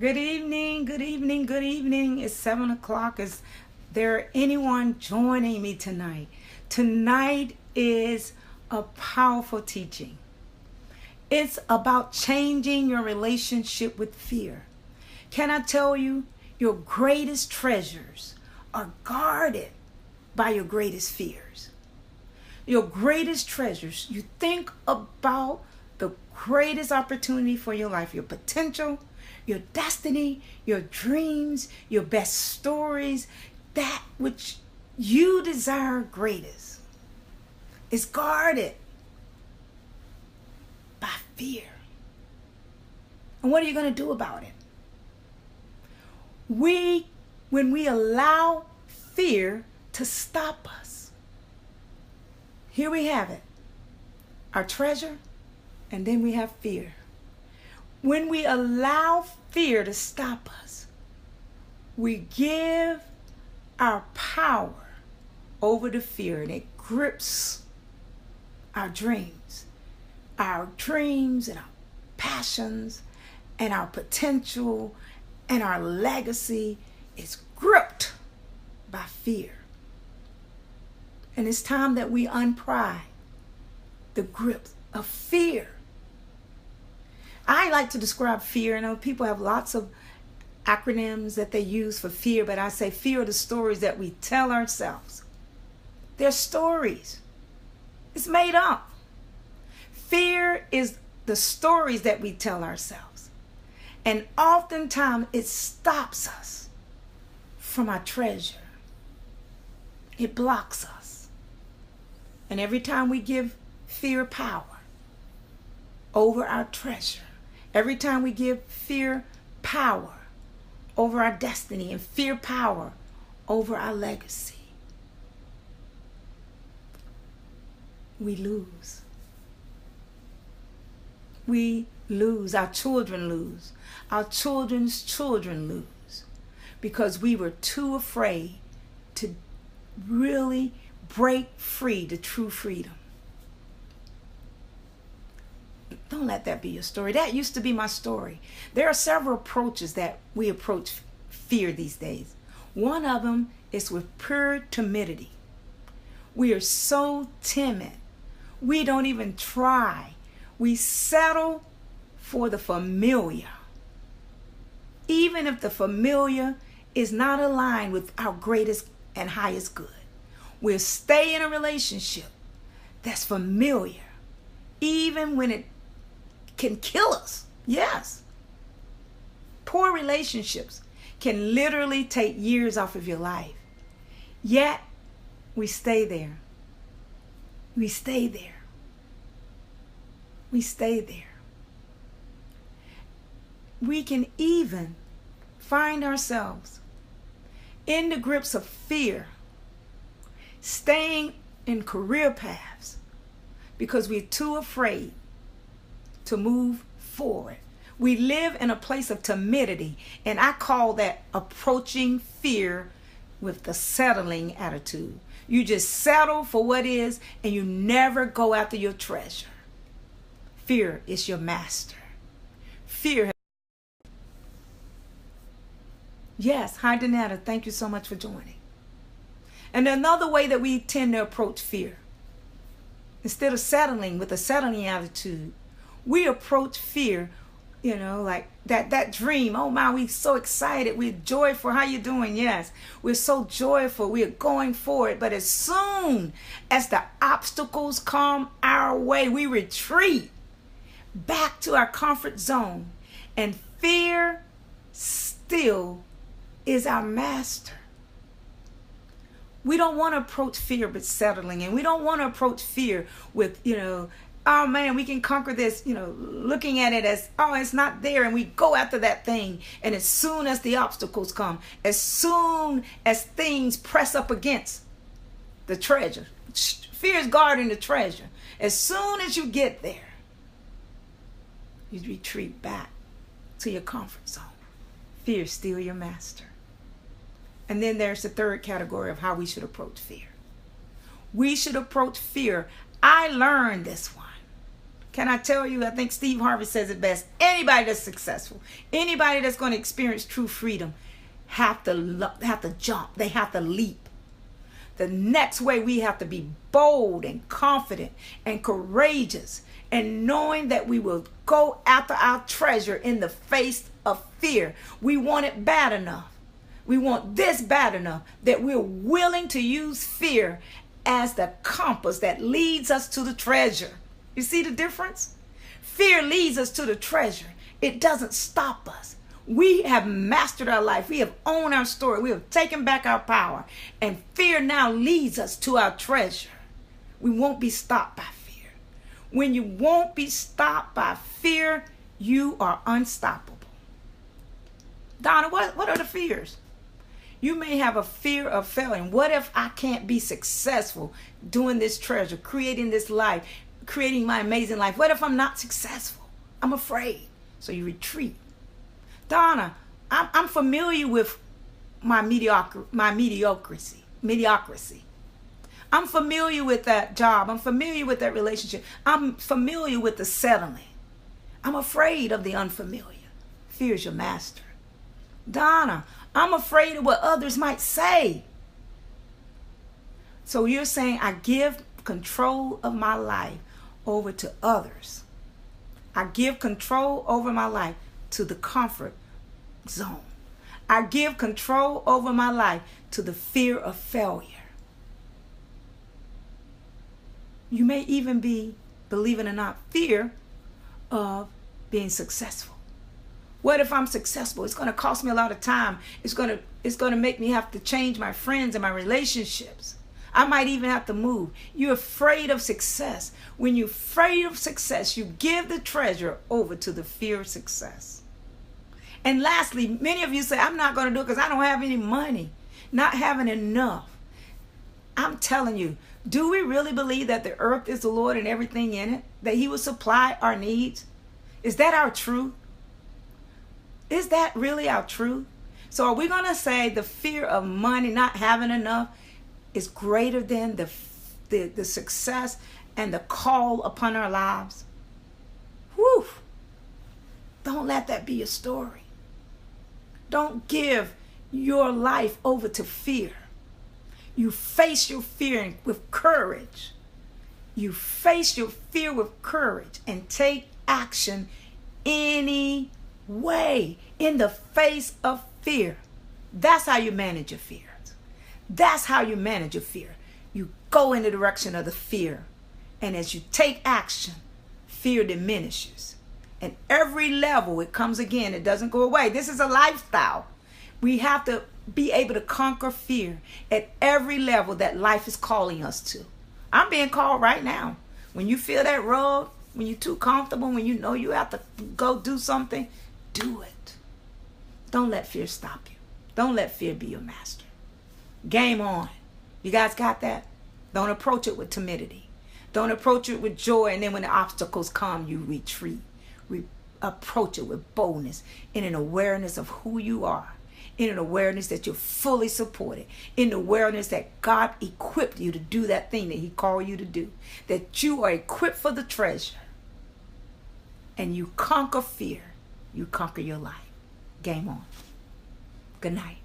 Good evening, good evening, good evening. It's 7 o'clock. Is there anyone joining me tonight? Tonight is a powerful teaching. It's about changing your relationship with fear. Can I tell you, your greatest treasures are guarded by your greatest fears. Your greatest treasures, you think about the greatest opportunity for your life, your potential, your destiny, your dreams, your best stories, that which you desire greatest is guarded by fear. And what are you going to do about it? When we allow fear to stop us, here we have it, our treasure, and then we have fear. When we allow fear to stop us, we give our power over the fear, and it grips our dreams and our passions and our potential and our legacy is gripped by fear. And it's time that we unpry the grip of fear. I like to describe fear. I know people have lots of acronyms that they use for fear, but I say fear are the stories that we tell ourselves. They're stories. It's made up. Fear is the stories that we tell ourselves. And oftentimes it stops us from our treasure. It blocks us. And every time we give fear power over our treasure, every time we give fear power over our destiny and fear power over our legacy, we lose. We lose. Our children lose. Our children's children lose because we were too afraid to really break free to true freedom. Don't let that be your story. That used to be my story. There are several approaches that we approach fear these days. One of them is with pure timidity. We are so timid. We don't even try. We settle for the familiar. Even if the familiar is not aligned with our greatest and highest good. We'll stay in a relationship that's familiar, even when it can kill us. Yes. Poor relationships can literally take years off of your life. Yet, we stay there. We stay there. We stay there. We can even find ourselves in the grips of fear, staying in career paths because we're too afraid to move forward. We live in a place of timidity, and I call that approaching fear with the settling attitude. You just settle for what is, and you never go after your treasure. Fear is your master. Fear. Yes, hi Donetta, thank you so much for joining. And another way that we tend to approach fear, instead of settling with a settling attitude, we approach fear, like that dream. Oh my, we're so excited. We're joyful. How you doing? Yes, we're so joyful. We're going for it. But as soon as the obstacles come our way, we retreat back to our comfort zone. And fear still is our master. We don't want to approach fear with settling. And we don't want to approach fear with, oh man, we can conquer this, looking at it as, oh, it's not there. And we go after that thing. And as soon as the obstacles come, as soon as things press up against the treasure, fear is guarding the treasure. As soon as you get there, you retreat back to your comfort zone. Fear is still your master. And then there's the third category of how we should approach fear. We should approach fear. I learned this one Can I tell you, I think Steve Harvey says it best. Anybody that's successful, anybody that's going to experience true freedom have to jump. They have to leap. The next way, we have to be bold and confident and courageous, and knowing that we will go after our treasure in the face of fear. We want it bad enough. We want this bad enough that we're willing to use fear as the compass that leads us to the treasure. You see the difference? Fear leads us to the treasure. It doesn't stop us. We have mastered our life. We have owned our story. We have taken back our power. And fear now leads us to our treasure. We won't be stopped by fear. When you won't be stopped by fear, you are unstoppable. Donna, what are the fears? You may have a fear of failing. What if I can't be successful doing this treasure, creating this life, creating my amazing life? What if I'm not successful? I'm afraid. So you retreat. Donna, I'm familiar with my mediocrity. I'm familiar with that job. I'm familiar with that relationship. I'm familiar with the settling. I'm afraid of the unfamiliar. Fear is your master. Donna, I'm afraid of what others might say. So you're saying I give control of my life over to others. I give control over my life to the comfort zone. I give control over my life to the fear of failure. You may even be, believe it or not, fear of being successful. What if I'm successful? It's going to cost me a lot of time. It's going to make me have to change my friends and my relationships. I might even have to move. You're afraid of success. When you're afraid of success, you give the treasure over to the fear of success. And lastly, many of you say, I'm not going to do it because I don't have any money. Not having enough. I'm telling you, do we really believe that the earth is the Lord and everything in it? That He will supply our needs? Is that our truth? Is that really our truth? So are we going to say the fear of money, not having enough, is greater than the success and the call upon our lives? Whew. Don't let that be your story. Don't give your life over to fear. You face your fear with courage. You face your fear with courage and take action anyway in the face of fear. That's how you manage your fears. That's how you manage your fear. You go in the direction of the fear. And as you take action, fear diminishes. And every level it comes again. It doesn't go away. This is a lifestyle. We have to be able to conquer fear at every level that life is calling us to. I'm being called right now. When you feel that rug, when you're too comfortable, when you know you have to go do something, do it. Don't let fear stop you. Don't let fear be your master. Game on. You guys got that? Don't approach it with timidity. Don't approach it with joy, and then when the obstacles come, you retreat. Approach it with boldness and an awareness of who you are, in an awareness that you're fully supported, in the awareness that God equipped you to do that thing that He called you to do, that you are equipped for the treasure, and you conquer fear. You conquer your life. Game on. Good night.